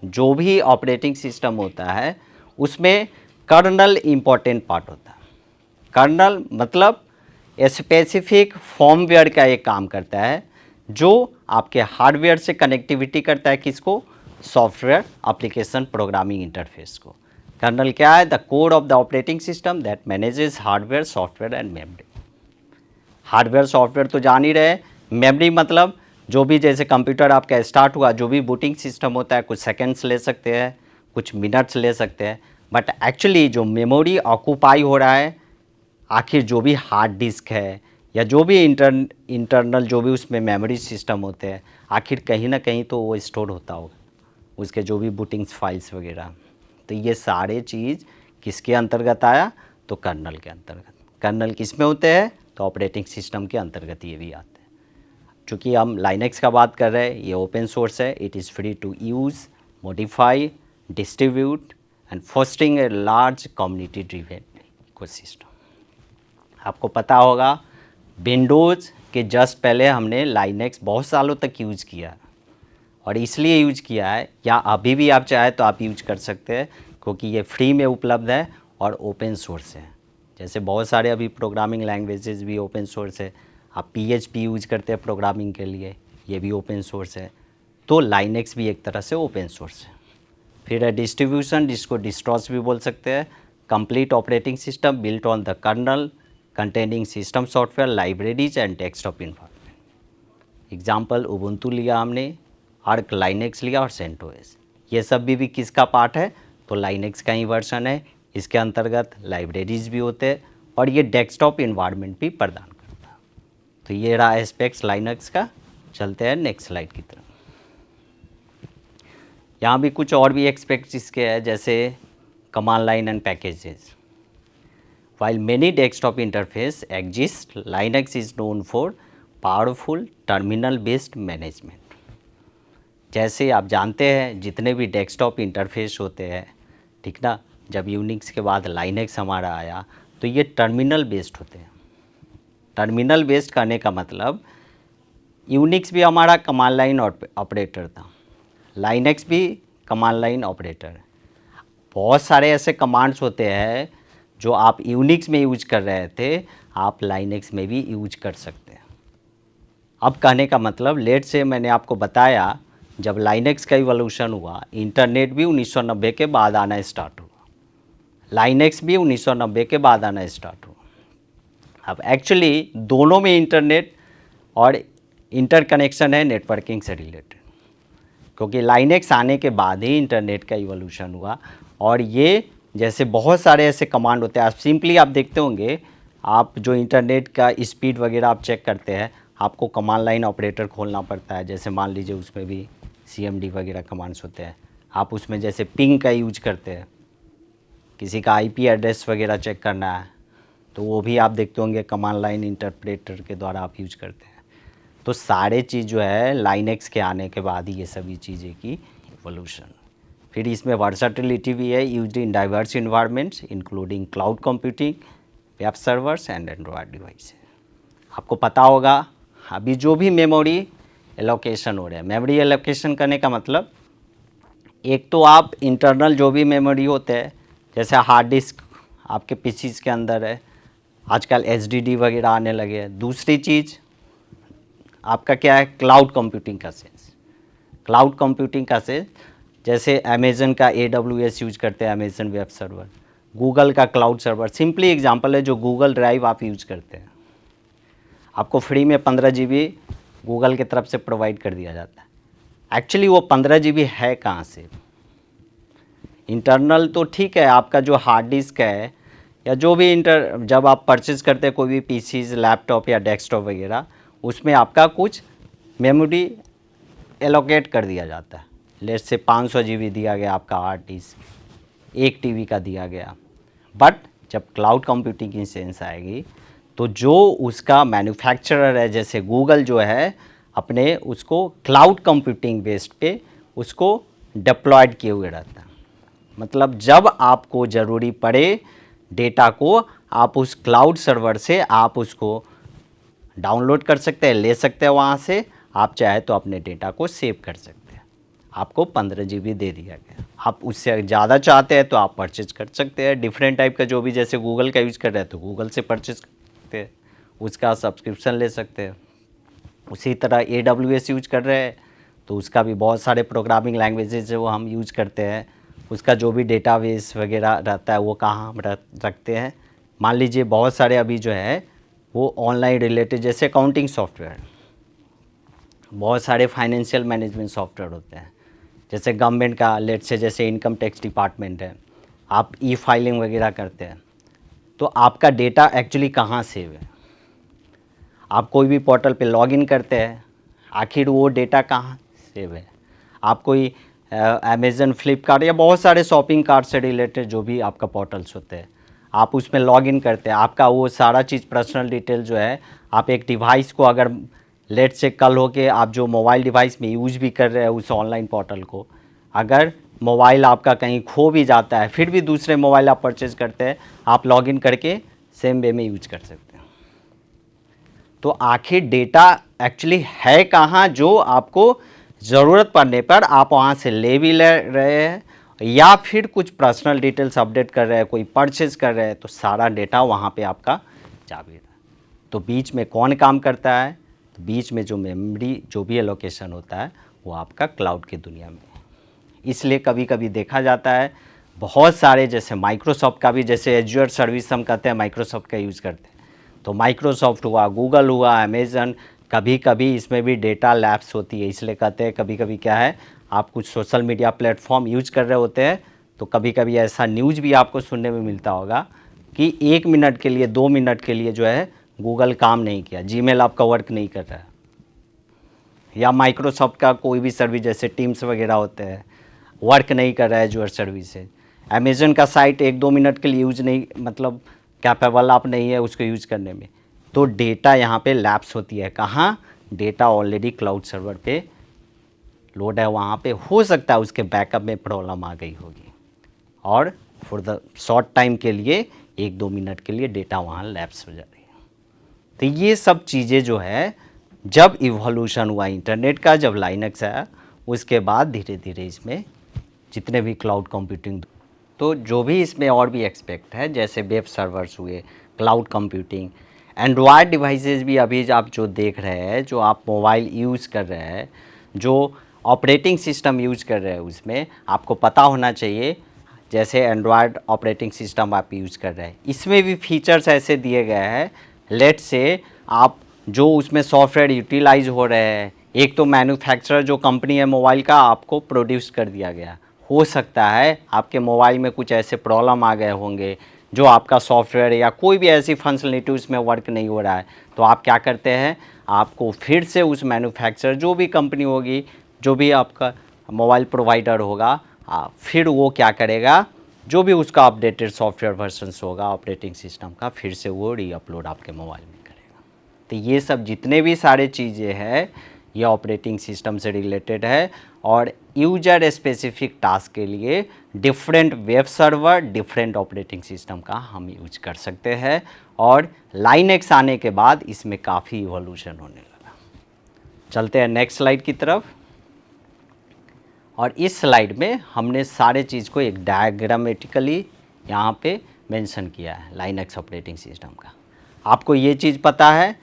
जो भी ऑपरेटिंग सिस्टम होता है उसमें कर्नल इम्पॉर्टेंट पार्ट होता है। कर्नल मतलब स्पेसिफिक फर्मवेयर का एक काम करता है जो आपके हार्डवेयर से कनेक्टिविटी करता है, किसको, सॉफ्टवेयर एप्लीकेशन प्रोग्रामिंग इंटरफेस को। कर्नल क्या है, the core of the operating system that manages hardware, software and memory. Hardware software तो जान ही रहे, मेमोरी मतलब जो भी, जैसे कंप्यूटर आपका स्टार्ट हुआ, जो भी बूटिंग सिस्टम होता है कुछ सेकंड्स ले सकते हैं, कुछ मिनट्स ले सकते हैं, बट एक्चुअली जो मेमोरी ऑक्यूपाई हो रहा है, आखिर जो भी हार्ड डिस्क है या जो भी इंटरनल जो भी उसमें मेमोरी सिस्टम होते हैं, आखिर कहीं ना कहीं तो वो स्टोर होता होगा, उसके जो भी बूटिंग्स फाइल्स वगैरह। तो ये सारे चीज़ किसके अंतर्गत आया, तो कर्नल के अंतर्गत। कर्नल किस में होते हैं, तो ऑपरेटिंग सिस्टम के अंतर्गत ये भी आते हैं। चूँकि हम लाइनक्स का बात कर रहे हैं, ये ओपन सोर्स है, it is free to use, modify, distribute and fostering a large community driven ecosystem. आपको पता होगा विंडोज़ के जस्ट पहले हमने लाइनक्स बहुत सालों तक यूज़ किया, और इसलिए यूज किया है, या अभी भी आप चाहे तो आप यूज कर सकते हैं, क्योंकि ये फ्री में उपलब्ध है और ओपन सोर्स है। जैसे बहुत सारे अभी प्रोग्रामिंग लैंग्वेजेस भी ओपन सोर्स है, आप PHP यूज करते हैं प्रोग्रामिंग के लिए, ये भी ओपन सोर्स है। तो लाइनक्स भी एक तरह से ओपन सोर्स है। फिर है डिस्ट्रीब्यूशन, जिसको डिस्ट्रॉस भी बोल सकते हैं, complete operating system built on the kernel containing system software libraries and desktop environment. Example Ubuntu लिया हमने, आर्क लाइनक्स लिया और सेंटोस। ये सब भी किसका पार्ट है, तो लाइनेक्स का ही वर्जन है। इसके अंतर्गत लाइब्रेरीज भी होते हैं और ये डेस्कटॉप इन्वायरमेंट भी प्रदान करता है। तो ये रहा एस्पेक्ट्स लाइनेक्स का। चलते हैं नेक्स्ट स्लाइड की तरफ। यहाँ भी कुछ और भी एस्पेक्ट्स इसके हैं, जैसे command line and packages. While many desktop interface exist, Linux is known for powerful terminal based management। जैसे आप जानते हैं जितने भी डेस्कटॉप इंटरफेस होते हैं, ठीक ना, जब यूनिक्स के बाद लाइनेक्स हमारा आया तो ये टर्मिनल बेस्ड होते हैं। टर्मिनल बेस्ड करने का मतलब यूनिक्स भी हमारा कमांड लाइन ऑपरेटर था, लाइनेक्स भी कमांड लाइन ऑपरेटर। बहुत सारे ऐसे कमांड्स होते हैं जो आप यूनिक्स में यूज कर रहे थे, आप लाइनेक्स में भी यूज कर सकते हैं। अब कहने का मतलब, लेट से मैंने आपको बताया जब लाइनेक्स का इवोल्यूशन हुआ, इंटरनेट भी 1990 के बाद आना स्टार्ट हुआ, लाइनेक्स भी 1990 के बाद आना स्टार्ट हुआ। अब एक्चुअली दोनों में इंटरनेट और इंटरकनेक्शन है नेटवर्किंग से रिलेटेड, क्योंकि लाइनेक्स आने के बाद ही इंटरनेट का इवोल्यूशन हुआ। और ये जैसे बहुत सारे ऐसे कमांड होते हैं, आप सिंपली आप देखते होंगे, आप जो इंटरनेट का स्पीड वगैरह आप चेक करते हैं, आपको कमांड लाइन ऑपरेटर खोलना पड़ता है। जैसे मान लीजिए उसमें भी CMD वगैरह कमांड्स होते हैं, आप उसमें जैसे पिंग का यूज करते हैं, किसी का IP एड्रेस वगैरह चेक करना है तो वो भी आप देखते होंगे कमांड लाइन इंटरप्रेटर के द्वारा आप यूज करते हैं। तो सारे चीज़ जो है लाइनेक्स के आने के बाद ही ये सभी चीज़ें की इवोल्यूशन। फिर इसमें वर्सेटिलिटी भी है, used in diverse environments including cloud computing, web servers and Android device. आपको पता होगा अभी जो भी मेमोरी एलोकेशन हो रहा है, मेमोरी एलोकेशन करने का मतलब एक तो आप इंटरनल जो भी मेमोरी होते हैं, जैसे हार्ड डिस्क आपके पीसीज के अंदर है, आजकल HDD वगैरह आने लगे हैं। दूसरी चीज़ आपका क्या है, क्लाउड कंप्यूटिंग का सेंस। क्लाउड कंप्यूटिंग का सेंस जैसे अमेज़न का AWS यूज करते हैं, अमेज़न वेब सर्वर, गूगल का क्लाउड सर्वर सिंपली एग्जांपल है। जो गूगल ड्राइव आप यूज करते हैं, आपको फ्री में 15 GB गूगल की तरफ से प्रोवाइड कर दिया जाता है। एक्चुअली वो 15 GB है कहाँ से? इंटरनल तो ठीक है, आपका जो हार्ड डिस्क है या जो भी जब आप परचेज़ करते हैं कोई भी पीसीज, लैपटॉप या डेस्कटॉप वगैरह, उसमें आपका कुछ मेमोरी एलोकेट कर दिया जाता है। लेट से 500 GB दिया गया आपका हार्ड डिस्क, 1 TB का दिया गया। बट जब क्लाउड कंप्यूटिंग की सेंस आएगी तो जो उसका मैन्युफैक्चरर है, जैसे गूगल जो है, अपने उसको क्लाउड कंप्यूटिंग बेस्ड पे उसको डिप्लॉयड किए हुए रहता है। मतलब जब आपको ज़रूरी पड़े डेटा को, आप उस क्लाउड सर्वर से आप उसको डाउनलोड कर सकते हैं, ले सकते हैं वहाँ से। आप चाहे तो अपने डेटा को सेव कर सकते हैं। आपको 15 GB दे दिया गया, आप उससे ज़्यादा चाहते हैं तो आप परचेज कर सकते हैं। डिफरेंट टाइप का जो भी, जैसे गूगल का यूज़ कर रहे हैं तो गूगल से परचेज कर सकते हैं, उसका सब्सक्रिप्शन ले सकते हैं। उसी तरह AWS यूज कर रहे हैं तो उसका भी बहुत सारे प्रोग्रामिंग लैंग्वेजेज जो हम यूज करते हैं, उसका जो भी डेटाबेस वगैरह रहता है वो कहाँ हम रखते हैं। मान लीजिए बहुत सारे अभी जो है वो ऑनलाइन रिलेटेड, जैसे अकाउंटिंग सॉफ्टवेयर, बहुत सारे फाइनेंशियल मैनेजमेंट सॉफ्टवेयर होते हैं, जैसे गवर्नमेंट का, लेट से जैसे इनकम टैक्स डिपार्टमेंट है, आप फाइलिंग वगैरह करते हैं तो आपका डेटा एक्चुअली कहाँ सेव है। आप कोई भी पोर्टल पे लॉगिन करते हैं, आखिर वो डेटा कहाँ सेव है। आप कोई अमेज़न, फ्लिपकार्ट या बहुत सारे शॉपिंग कार्ट से रिलेटेड जो भी आपका पोर्टल्स होते हैं, आप उसमें लॉगिन करते हैं, आपका वो सारा चीज़ पर्सनल डिटेल जो है, आप एक डिवाइस को अगर लेट से कल हो के आप जो मोबाइल डिवाइस में यूज भी कर रहे हैं उस ऑनलाइन पोर्टल को, अगर मोबाइल आपका कहीं खो भी जाता है, फिर भी दूसरे मोबाइल आप परचेज़ करते हैं, आप लॉगिन करके सेम वे में यूज कर सकते हैं। तो आखिर डेटा एक्चुअली है कहाँ, जो आपको ज़रूरत पड़ने पर आप वहाँ से ले भी ले रहे हैं, या फिर कुछ पर्सनल डिटेल्स अपडेट कर रहे हैं, कोई परचेज कर रहे हैं, तो सारा डेटा वहाँ पे आपका जा भी रहा है। तो बीच में कौन काम करता है? तो बीच में जो मेमोरी जो भी एलोकेशन होता है वो आपका क्लाउड की दुनिया में है। इसलिए कभी कभी देखा जाता है बहुत सारे, जैसे माइक्रोसॉफ्ट का भी, जैसे एज्योर सर्विस हम कहते हैं माइक्रोसॉफ्ट का यूज़ करते हैं, तो माइक्रोसॉफ्ट हुआ, गूगल हुआ, अमेज़न, कभी कभी इसमें भी डेटा लैप्स होती है। इसलिए कहते हैं कभी कभी क्या है, आप कुछ सोशल मीडिया प्लेटफॉर्म यूज कर रहे होते हैं तो कभी कभी ऐसा न्यूज़ भी आपको सुनने में मिलता होगा कि 1 मिनट के लिए 2 मिनट के लिए जो है गूगल काम नहीं किया, जीमेल आपका वर्क नहीं कर रहा है, या माइक्रोसॉफ्ट का कोई भी सर्विस जैसे टीम्स वगैरह होते हैं वर्क नहीं कर रहा है जो सर्विस है, अमेज़न का साइट 1-2 मिनट के लिए यूज नहीं, मतलब कैपेबल आप नहीं है उसको यूज़ करने में, तो डेटा यहाँ पे लैप्स होती है। कहाँ? डेटा ऑलरेडी क्लाउड सर्वर पे लोड है, वहाँ पे हो सकता है उसके बैकअप में प्रॉब्लम आ गई होगी और फॉर द शॉर्ट टाइम के लिए 1-2 मिनट के लिए डेटा वहाँ लैप्स हो जा रही है। तो ये सब चीज़ें जो है जब इवोल्यूशन हुआ इंटरनेट का, जब लाइनक्स आया, उसके बाद धीरे धीरे इसमें जितने भी क्लाउड कंप्यूटिंग, तो जो भी इसमें और भी एक्सपेक्ट है जैसे वेब सर्वर्स हुए, क्लाउड कंप्यूटिंग, एंड्रॉयड डिवाइसेस भी अभी आप जो देख रहे हैं, जो आप मोबाइल यूज़ कर रहे हैं, जो ऑपरेटिंग सिस्टम यूज कर रहे हैं, उसमें आपको पता होना चाहिए जैसे एंड्रॉयड ऑपरेटिंग सिस्टम आप यूज़ कर रहे हैं, इसमें भी फीचर्स ऐसे दिए गए हैं, लेट से आप जो उसमें सॉफ्टवेयर यूटिलाइज हो रहे हैं, एक तो मैन्युफैक्चरर जो कंपनी है मोबाइल का आपको प्रोड्यूस कर दिया गया, हो सकता है आपके मोबाइल में कुछ ऐसे प्रॉब्लम आ गए होंगे जो आपका सॉफ्टवेयर या कोई भी ऐसी फंक्शनलिटी उसमें वर्क नहीं हो रहा है, तो आप क्या करते हैं, आपको फिर से उस मैन्युफैक्चरर जो भी कंपनी होगी, जो भी आपका मोबाइल प्रोवाइडर होगा, फिर वो क्या करेगा, जो भी उसका अपडेटेड सॉफ्टवेयर वर्जन्स होगा ऑपरेटिंग सिस्टम का, फिर से वो रीअपलोड आपके मोबाइल में करेगा। तो ये सब जितने भी सारे चीज़ें हैं ये ऑपरेटिंग सिस्टम से रिलेटेड है और यूजर स्पेसिफिक टास्क के लिए different web server, different operating system का हम यूज कर सकते हैं और लाइनक्स आने के बाद इसमें काफ़ी इवोल्यूशन होने लगा। चलते हैं नेक्स्ट स्लाइड की तरफ। और इस स्लाइड में हमने सारे चीज़ को एक डायग्रामेटिकली यहाँ पे मेंशन किया है लाइनक्स ऑपरेटिंग सिस्टम का। आपको ये चीज़ पता है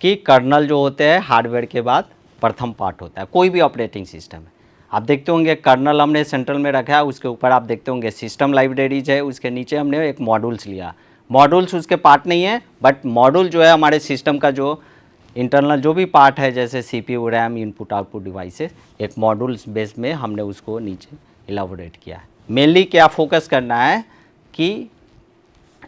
कि कर्नल जो होते हैं हार्डवेयर के बाद प्रथम पार्ट होता है कोई भी ऑपरेटिंग सिस्टम है। आप देखते होंगे कर्नल हमने सेंट्रल में रखा है, उसके ऊपर आप देखते होंगे सिस्टम लाइब्रेरीज है, उसके नीचे हमने एक मॉड्यूल्स लिया। मॉड्यूल्स उसके पार्ट नहीं है, बट मॉड्यूल जो है हमारे सिस्टम का जो इंटरनल जो भी पार्ट है जैसे CPU, RAM, input output devices, एक मॉड्यूल्स बेस में हमने उसको नीचे इलाबोरेट किया है। मेनली क्या फोकस करना है कि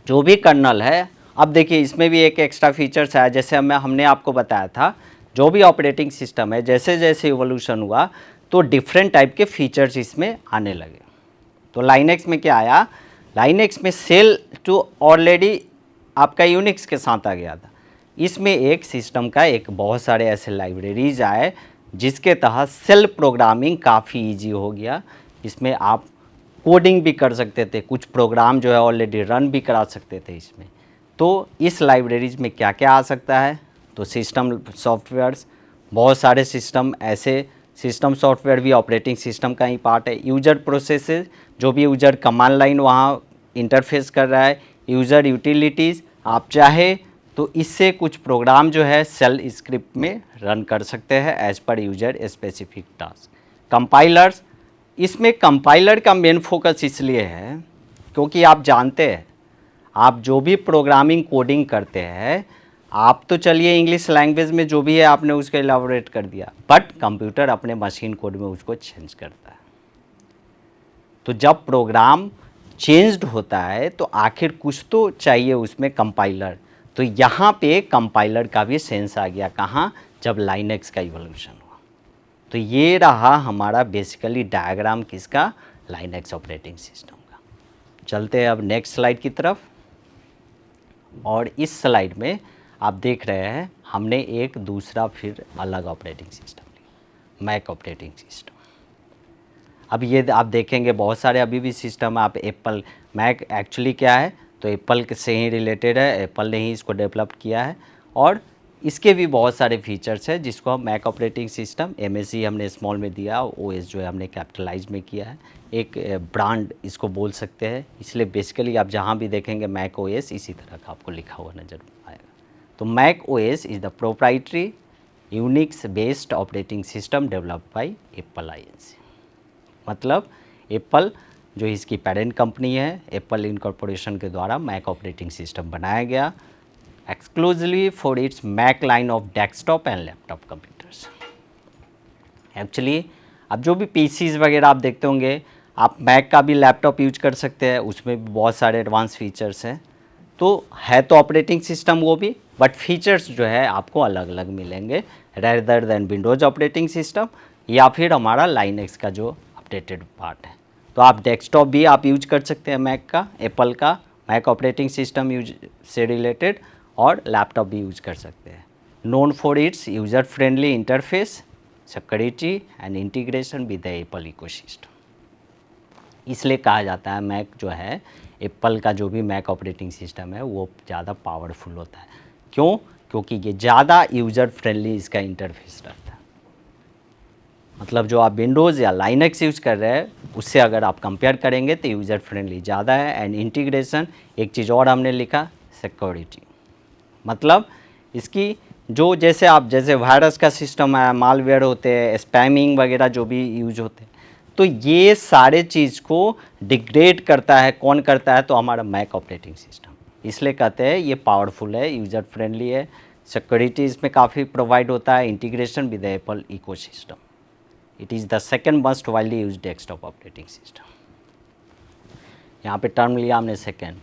जो भी कर्नल है, अब देखिए इसमें भी एक एक्स्ट्रा फीचर्स है, जैसे हमने आपको बताया था जो भी ऑपरेटिंग सिस्टम है जैसे जैसे इवोल्यूशन हुआ तो डिफरेंट टाइप के फीचर्स इसमें आने लगे। तो लाइनक्स में क्या आया, लाइनक्स में सेल टू ऑलरेडी आपका यूनिक्स के साथ आ गया था, इसमें एक सिस्टम का एक बहुत सारे ऐसे लाइब्रेरीज आए जिसके तहत सेल प्रोग्रामिंग काफ़ी इजी हो गया। इसमें आप कोडिंग भी कर सकते थे, कुछ प्रोग्राम जो है ऑलरेडी रन भी करा सकते थे इसमें। तो इस लाइब्रेरीज में क्या क्या आ सकता है, तो सिस्टम सॉफ्टवेयर्स, बहुत सारे सिस्टम ऐसे सिस्टम सॉफ्टवेयर भी ऑपरेटिंग सिस्टम का ही पार्ट है। यूज़र प्रोसेसेस, जो भी यूज़र कमांड लाइन वहाँ इंटरफेस कर रहा है, यूज़र यूटिलिटीज़, आप चाहे तो इससे कुछ प्रोग्राम जो है सेल स्क्रिप्ट में रन कर सकते हैं एज पर यूजर स्पेसिफिक टास्क। कंपाइलर्स, इसमें कंपाइलर का मेन फोकस इसलिए है क्योंकि आप जानते हैं आप जो भी प्रोग्रामिंग कोडिंग करते हैं, आप तो चलिए इंग्लिश लैंग्वेज में जो भी है आपने उसको एलाबोरेट कर दिया, बट कंप्यूटर अपने मशीन कोड में उसको चेंज करता है। तो जब प्रोग्राम चेंज्ड होता है तो आखिर कुछ तो चाहिए उसमें कंपाइलर, तो यहाँ पे कंपाइलर का भी सेंस आ गया। कहाँ? जब लाइनक्स का इवोल्यूशन हुआ। तो ये रहा हमारा बेसिकली डायग्राम किसका, लाइनक्स ऑपरेटिंग सिस्टम का। चलते हैं अब नेक्स्ट स्लाइड की तरफ। और इस स्लाइड में आप देख रहे हैं हमने एक दूसरा फिर अलग ऑपरेटिंग सिस्टम लिया, मैक ऑपरेटिंग सिस्टम। अब ये आप देखेंगे बहुत सारे अभी भी सिस्टम, आप एप्पल मैक एक्चुअली क्या है, तो एप्पल से ही रिलेटेड है, एप्पल ने ही इसको डेवलप किया है और इसके भी बहुत सारे फीचर्स हैं जिसको हम मैक ऑपरेटिंग सिस्टम, MAC हमने स्मॉल में दिया, OS जो है हमने कैपिटलाइज में किया है, एक ब्रांड इसको बोल सकते हैं। इसलिए बेसिकली आप जहाँ भी देखेंगे मैक OS इसी तरह का आपको लिखा हुआ नजर आएगा। तो Mac OS is the proprietary Unix based operating system developed by Apple INC। मतलब एप्पल जो इसकी पेरेंट कंपनी है, एप्पल इनकॉर्पोरेशन के द्वारा मैक ऑपरेटिंग सिस्टम बनाया गया exclusively for its Mac line of desktop and laptop computers. Actually अब जो भी PCs वगैरह आप देखते होंगे, आप मैक का भी लैपटॉप यूज कर सकते हैं, उसमें भी बहुत सारे एडवांस फीचर्स हैं। तो है तो ऑपरेटिंग सिस्टम वो भी, बट फीचर्स जो है आपको अलग अलग मिलेंगे rather than Windows operating system या फिर हमारा लाइनक्स का जो अपडेटेड पार्ट है। तो आप डेस्कटॉप भी आप यूज कर सकते हैं मैक का, एप्पल का मैक ऑपरेटिंग सिस्टम यूज से रिलेटेड, और लैपटॉप भी यूज कर सकते हैं। Known for its user friendly interface, security and integration with the Apple ecosystem. इसलिए कहा जाता है मैक जो है, एप्पल का जो भी मैक ऑपरेटिंग सिस्टम है वो ज़्यादा पावरफुल होता है। क्यों? क्योंकि ये ज़्यादा यूज़र फ्रेंडली इसका इंटरफेस रहता है। मतलब जो आप विंडोज़ या लाइनक्स यूज़ कर रहे हैं उससे अगर आप कंपेयर करेंगे तो यूज़र फ्रेंडली ज़्यादा है। एंड इंटीग्रेशन, एक चीज़ और हमने लिखा, सिक्योरिटी। मतलब इसकी जो जैसे वायरस का सिस्टम है, मालवेयर होते हैं, स्पैमिंग वगैरह जो भी यूज होते हैं, तो ये सारे चीज़ को डिग्रेड करता है। कौन करता है? तो हमारा मैक ऑपरेटिंग सिस्टम। इसलिए कहते हैं ये पावरफुल है, यूज़र फ्रेंडली है, सिक्योरिटी इसमें काफ़ी प्रोवाइड होता है, integration with Apple ecosystem. It is the second most widely use desktop operating system. यहाँ पे टर्म लिया हमने सेकेंड।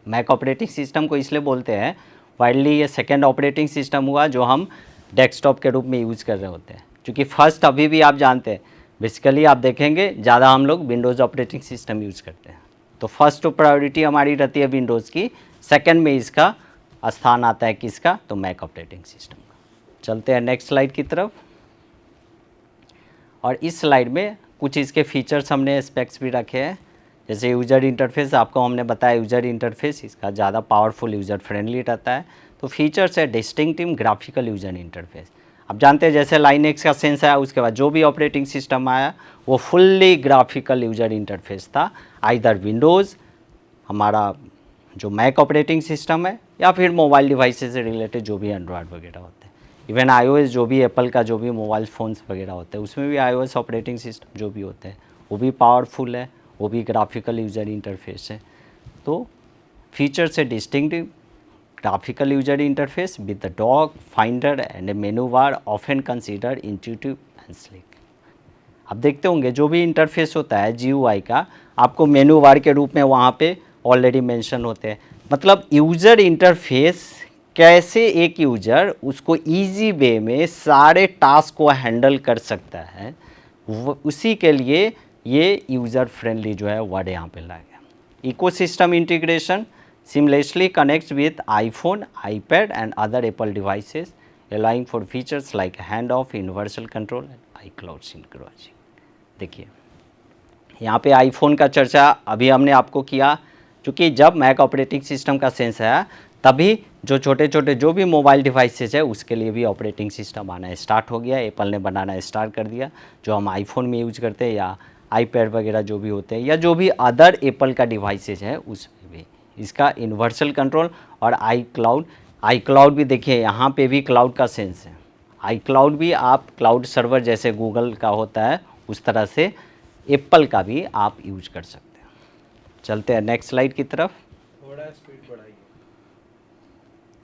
मैक ऑपरेटिंग सिस्टम को इसलिए बोलते हैं वाइडली, ये सेकेंड ऑपरेटिंग सिस्टम हुआ जो हम डेस्कटॉप के रूप में यूज़ कर रहे होते हैं। क्योंकि फर्स्ट अभी भी आप जानते हैं, बेसिकली आप देखेंगे ज़्यादा हम लोग विंडोज़ ऑपरेटिंग सिस्टम यूज़ करते हैं। तो फर्स्ट प्रायोरिटी हमारी रहती है विंडोज़ की, सेकंड में इसका स्थान आता है किसका? तो मैक ऑपरेटिंग सिस्टम का। चलते हैं नेक्स्ट स्लाइड की तरफ। और इस स्लाइड में कुछ इसके फीचर्स हमने स्पेक्स भी रखे हैं। जैसे यूज़र इंटरफेस, आपको हमने बताया यूज़र इंटरफेस इसका ज़्यादा पावरफुल, यूज़र फ्रेंडली रहता है। तो फीचर्स है डिस्टिंक्टिव ग्राफिकल यूज़र इंटरफेस। अब जानते हैं जैसे लाइनक्स का सेंस आया, उसके बाद जो भी ऑपरेटिंग सिस्टम आया वो फुल्ली ग्राफिकल यूज़र इंटरफेस था। आइदर विंडोज़, हमारा जो मैक ऑपरेटिंग सिस्टम है, या फिर मोबाइल डिवाइसेस से रिलेटेड जो भी एंड्रॉयड वगैरह होते हैं, इवन iOS जो भी एप्पल का जो भी मोबाइल फ़ोन्स वगैरह होते हैं उसमें भी iOS ऑपरेटिंग सिस्टम जो भी होते हैं वो भी पावरफुल है, वो भी ग्राफिकल यूज़र इंटरफेस है। तो फीचर से distinctive graphical user interface with the dock, finder and a menu bar often considered intuitive and slick। अब देखते होंगे जो भी इंटरफेस होता है GUI का, आपको मेनू बार के रूप में वहाँ पे ऑलरेडी मेंशन होते हैं। मतलब यूज़र इंटरफेस कैसे एक यूज़र उसको इजी वे में सारे टास्क को हैंडल कर सकता है, उसी के लिए ये यूज़र फ्रेंडली जो है वर्ड यहाँ पे लाया गया। Ecosystem integration seamlessly connects with iPhone, iPad and other Apple devices, allowing for features like handoff, universal control and iCloud synchronizing। देखिए यहाँ पे आईफोन का चर्चा अभी हमने आपको किया, क्योंकि जब मैक ऑपरेटिंग सिस्टम का सेंस आया तभी जो छोटे छोटे जो भी मोबाइल डिवाइसेस है उसके लिए भी ऑपरेटिंग सिस्टम आना स्टार्ट हो गया। एप्पल ने बनाना स्टार्ट कर दिया, जो हम आईफोन में यूज करते हैं या आईपैड वगैरह जो भी होते हैं या जो भी अदर एप्पल का डिवाइसेज है उसमें भी इसका यूनिवर्सल कंट्रोल और आई क्लाउड भी देखिए यहाँ पे भी क्लाउड का सेंस है। आई क्लाउड भी आप क्लाउड सर्वर जैसे गूगल का होता है उस तरह से एप्पल का भी आप यूज कर सकते हैं। चलते हैं नेक्स्ट स्लाइड की तरफ। थोड़ा स्पीड बढ़ाइए।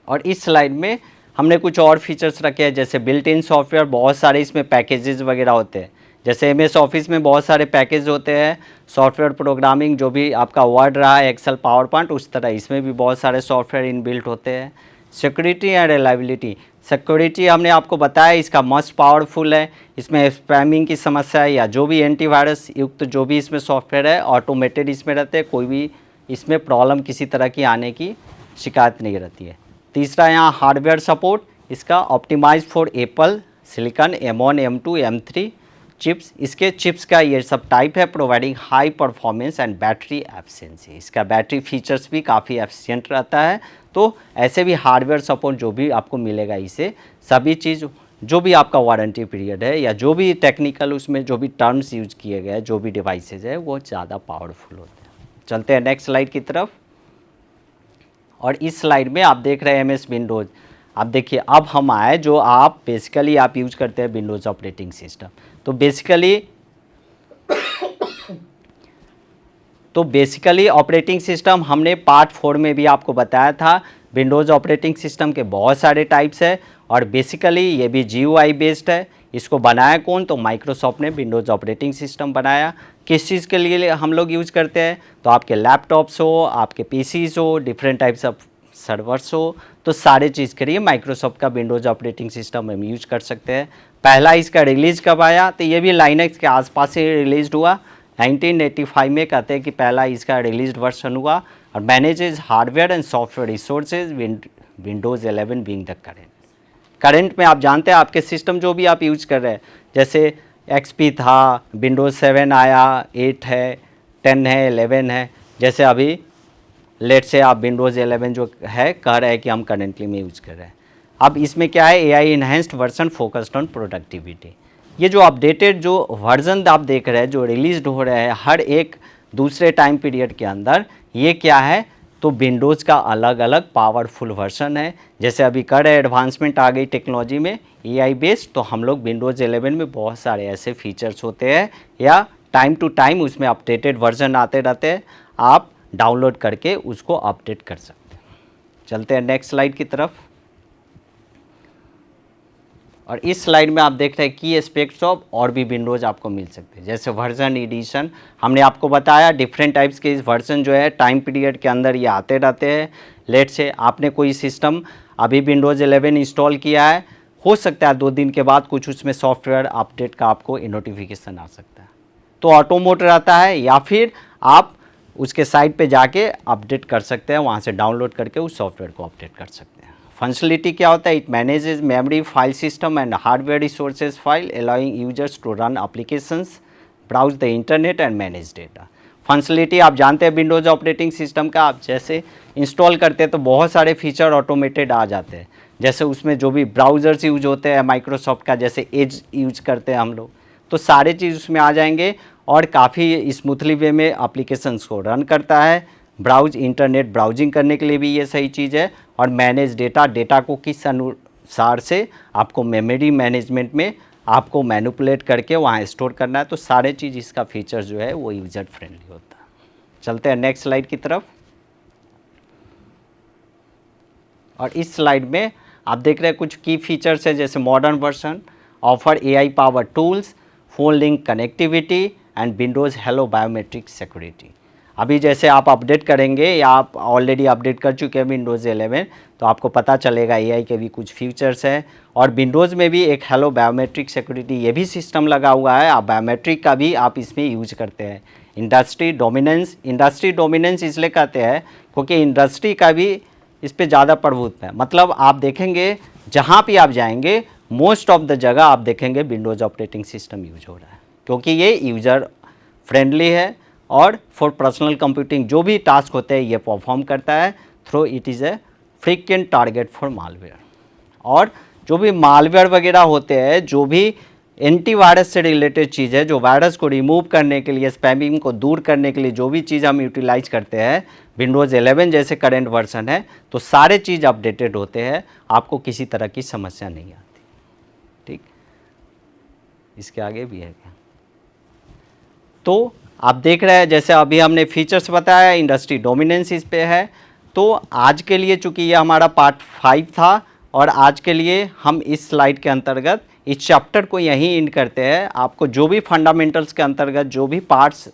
और इस स्लाइड में हमने कुछ और फीचर्स रखे हैं, जैसे बिल्ट इन सॉफ्टवेयर, बहुत सारे इसमें पैकेजेस वगैरह होते हैं। जैसे MS ऑफिस में बहुत सारे पैकेज होते हैं, सॉफ्टवेयर प्रोग्रामिंग जो भी आपका वर्ड रहा है, एक्सेल, पावर पॉइंट, उस तरह इसमें भी बहुत सारे सॉफ्टवेयर इनबिल्ट होते हैं। सिक्योरिटी एंड रिलायबिलिटी, सिक्योरिटी हमने आपको बताया इसका मस्ट पावरफुल है। इसमें स्पैमिंग की समस्या है या जो भी एंटीवायरस युक्त जो भी इसमें सॉफ्टवेयर है ऑटोमेटेड इसमें रहते हैं, कोई भी इसमें प्रॉब्लम किसी तरह की आने की शिकायत नहीं रहती है। तीसरा यहाँ हार्डवेयर सपोर्ट, इसका optimise for Apple silicon M1, M2, M3 chips, इसके चिप्स का ये सब टाइप है, providing high performance and battery efficiency. इसका बैटरी फीचर्स भी काफ़ी एफिशिएंट रहता है। तो ऐसे भी हार्डवेयर सपोर्ट जो भी आपको मिलेगा, इसे सभी चीज़ जो भी आपका वारंटी पीरियड है या जो भी टेक्निकल उसमें जो भी टर्म्स यूज किए गए जो भी डिवाइसेज है वो ज़्यादा पावरफुल होते हैं। चलते हैं नेक्स्ट स्लाइड की तरफ। और इस स्लाइड में आप देख रहे हैं MS विंडोज़। अब देखिए अब हम आए जो आप बेसिकली आप यूज करते हैं विंडोज़ ऑपरेटिंग सिस्टम। तो बेसिकली ऑपरेटिंग सिस्टम हमने पार्ट 4 में भी आपको बताया था। विंडोज़ ऑपरेटिंग सिस्टम के बहुत सारे टाइप्स है और बेसिकली ये भी GUI बेस्ड है। इसको बनाया कौन? तो माइक्रोसॉफ्ट ने विंडोज़ ऑपरेटिंग सिस्टम बनाया। किस चीज़ के लिए हम लोग यूज़ करते हैं? तो आपके लैपटॉप्स हो, आपके पीसीज हो, डिफरेंट टाइप्स ऑफ सर्वर्स हो, तो सारे चीज़ के लिए माइक्रोसॉफ्ट का विंडोज़ ऑपरेटिंग सिस्टम हम यूज कर सकते हैं। पहला इसका रिलीज़ कब आया? तो ये भी लाइनक्स के आसपास से रिलीज हुआ, 1985 में कहते हैं कि पहला इसका रिलीज वर्जन हुआ। और manages hardware and software resources Windows 11 being the current में आप जानते हैं आपके सिस्टम जो भी आप यूज कर रहे हैं, जैसे एक्सपी था, विंडोज़ 7 आया, 8 है, 10 है, 11 है, जैसे अभी लेट से आप विंडोज़ 11 जो है कह रहे हैं कि हम करेंटली में यूज कर रहे हैं। अब इसमें क्या है? AI enhanced version focused on productivity. ये जो अपडेटेड जो वर्जन आप देख रहे हैं जो रिलीज हो रहे हैं हर एक दूसरे टाइम पीरियड के अंदर, ये क्या है? तो विंडोज़ का अलग अलग पावरफुल वर्जन है। जैसे अभी कर एडवांसमेंट आ गई टेक्नोलॉजी में AI बेस्ड, तो हम लोग विंडोज़ 11 में बहुत सारे ऐसे फीचर्स होते हैं या टाइम टू टाइम उसमें अपडेटेड वर्जन आते रहते हैं, आप डाउनलोड करके उसको अपडेट कर सकते हैं। चलते हैं नेक्स्ट स्लाइड की तरफ। और इस स्लाइड में आप देख रहे हैं की एस्पेक्ट्स ऑफ और भी विंडोज़ आपको मिल सकते हैं, जैसे वर्जन एडिशन। हमने आपको बताया डिफरेंट टाइप्स के इस वर्जन जो है टाइम पीरियड के अंदर ये आते रहते हैं। लेट से आपने कोई सिस्टम अभी विंडोज़ 11 इंस्टॉल किया है, हो सकता है 2 दिन के बाद कुछ उसमें सॉफ्टवेयर अपडेट का आपको नोटिफिकेशन आ सकता है, तो ऑटो मोड रहता है, या फिर आप उसके साइट पे जाके अपडेट कर सकते हैं, वहाँ से डाउनलोड करके उस सॉफ्टवेयर को अपडेट कर सकते हैं। फंक्शनलिटी क्या होता है? It manages memory, file system and hardware resources file, allowing users to run applications, browse the internet and manage data. Functionality आप जानते हैं विंडोज़ ऑपरेटिंग सिस्टम का, आप जैसे इंस्टॉल करते हैं तो बहुत सारे फीचर ऑटोमेटेड आ जाते हैं। जैसे उसमें जो भी ब्राउज़र्स यूज होते हैं माइक्रोसॉफ्ट का, जैसे एज यूज करते हैं हम लोग, तो सारे चीज़ उसमें आ जाएंगे और काफ़ी स्मूथली वे में एप्लीकेशंस को रन करता है। ब्राउज इंटरनेट ब्राउजिंग करने के लिए भी ये सही चीज़ है। और मैनेज डेटा को किस अनुसार से आपको मेमोरी मैनेजमेंट में आपको मैनिपुलेट करके वहाँ स्टोर करना है, तो सारे चीज़ इसका फीचर जो है वो यूज़र फ्रेंडली होता है। चलते हैं नेक्स्ट स्लाइड की तरफ। और इस स्लाइड में आप देख रहे हैं कुछ की फीचर्स है, जैसे modern version offer AI power tools, phone link connectivity and Windows hello biometric security. अभी जैसे आप अपडेट करेंगे या आप ऑलरेडी अपडेट कर चुके हैं विंडोज़ 11, तो आपको पता चलेगा AI के भी कुछ फीचर्स हैं। और विंडोज़ में भी एक हेलो बायोमेट्रिक सिक्योरिटी ये भी सिस्टम लगा हुआ है, आप बायोमेट्रिक का भी आप इसमें यूज करते हैं। इंडस्ट्री डोमिनेंस इसलिए कहते हैं क्योंकि इंडस्ट्री का भी इस पर ज़्यादा प्रभुत्व है। मतलब आप देखेंगे जहाँ भी आप जाएंगे मोस्ट ऑफ द जगह आप देखेंगे विंडोज़ ऑपरेटिंग सिस्टम यूज हो रहा है, क्योंकि ये यूज़र फ्रेंडली है और फॉर पर्सनल कंप्यूटिंग जो भी टास्क होते हैं ये परफॉर्म करता है। Though it is a frequent target for malware. और जो भी मालवेयर वगैरह होते हैं, जो भी एंटीवायरस से रिलेटेड चीज़ है, जो वायरस को रिमूव करने के लिए, स्पैमिंग को दूर करने के लिए जो भी चीज़ हम यूटिलाइज करते हैं, विंडोज़ 11 जैसे करेंट वर्जन है तो सारे चीज़ अपडेटेड होते हैं, आपको किसी तरह की समस्या नहीं आती। ठीक, इसके आगे भी है क्या? तो आप देख रहे हैं जैसे अभी हमने फीचर्स बताया, इंडस्ट्री डोमिनेंस इस पे है। तो आज के लिए चूँकि ये हमारा पार्ट 5 था और आज के लिए हम इस स्लाइड के अंतर्गत इस चैप्टर को यहीं एंड करते हैं। आपको जो भी फंडामेंटल्स के अंतर्गत जो भी पार्ट्स